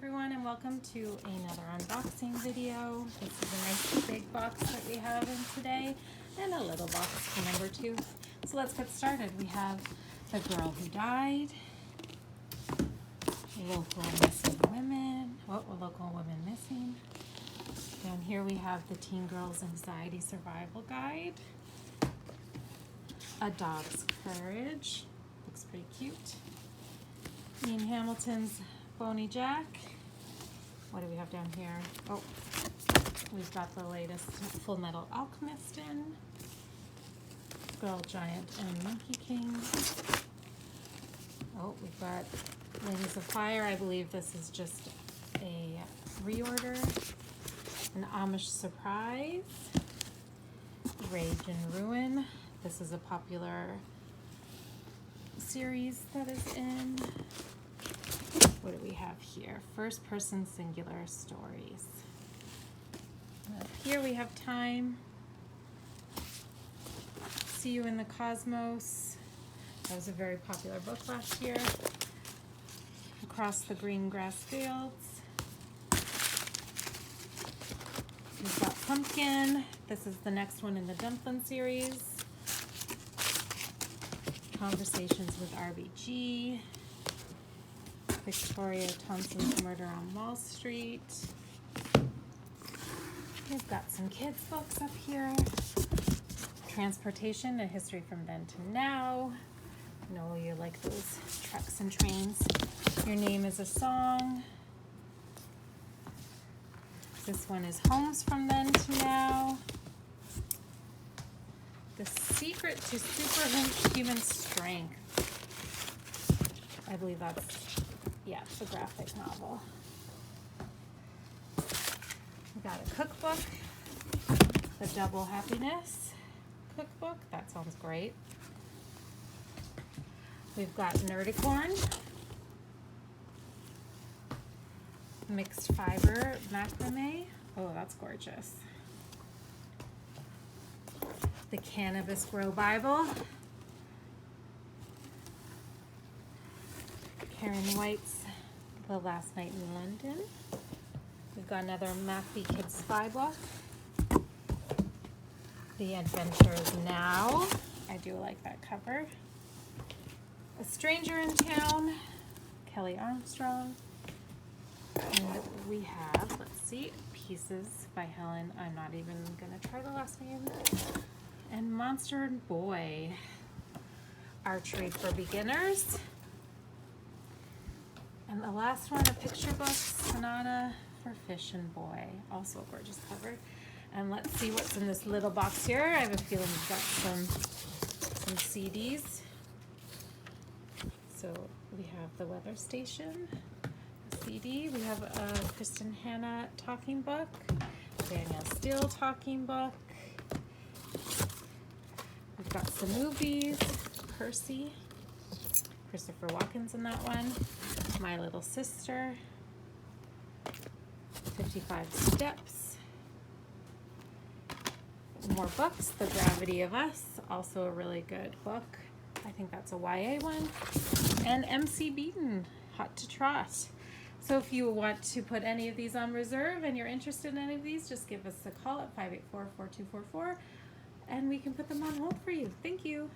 everyone, and welcome to another unboxing video. This is a nice big box that we have in today and a little box for number 2. So let's get started. We have The Girl Who Died, Local Missing Women, Local Women Missing. Down here we have the Teen Girls Anxiety Survival Guide, A Dog's Courage, looks pretty cute. Ian Hamilton's Boney Jack. What do we have down here? Oh, we've got the latest Full Metal Alchemist in, Girl Giant and Monkey King. Oh, we've got Wings of Fire. I believe this is just a reorder. An Amish Surprise. Rage and Ruin. This is a popular series that is in. What do we have here? First person singular stories. Up here we have Time. See You in the Cosmos. That was a very popular book last year. Across the Green Grass Fields. We've got Pumpkin. This is the next one in the Dumpling series. Conversations with RBG. Victoria Thompson's Murder on Wall Street. We've got some kids' books up here. Transportation, A History from Then to Now. I know you like those trucks and trains. Your Name is a Song. This one is Homes from Then to Now. The Secret to Superhuman Strength. I believe that's, yeah, it's a graphic novel. We got a cookbook, The Double Happiness cookbook. That sounds great. We've got Nerdicorn, Mixed Fiber Macrame. Oh, that's gorgeous. The Cannabis Grow Bible. Karen White's The Last Night in London. We've got another Macbee Kids Spy book. The Adventures Now. I do like that cover. A Stranger in Town. Kelly Armstrong. And we have, let's see, Pieces by Helen. I'm not even gonna try the last name. And Monster Boy. Archery for Beginners. And the last one, a picture book, Sonata for Fish and Boy. Also a gorgeous cover. And let's see what's in this little box here. I have a feeling we've got some CDs. So we have the Weather Station, a CD. We have a Kristen Hanna talking book, Danielle Steele talking book. We've got some movies, Percy, Christopher Walken's in that one. My Little Sister, 55 Steps. More books, The Gravity of Us, also a really good book. I think that's a YA one. And MC Beaton, Hot to Trot. So if you want to put any of these on reserve and you're interested in any of these, just give us a call at 584-4244 and we can put them on hold for you. Thank you.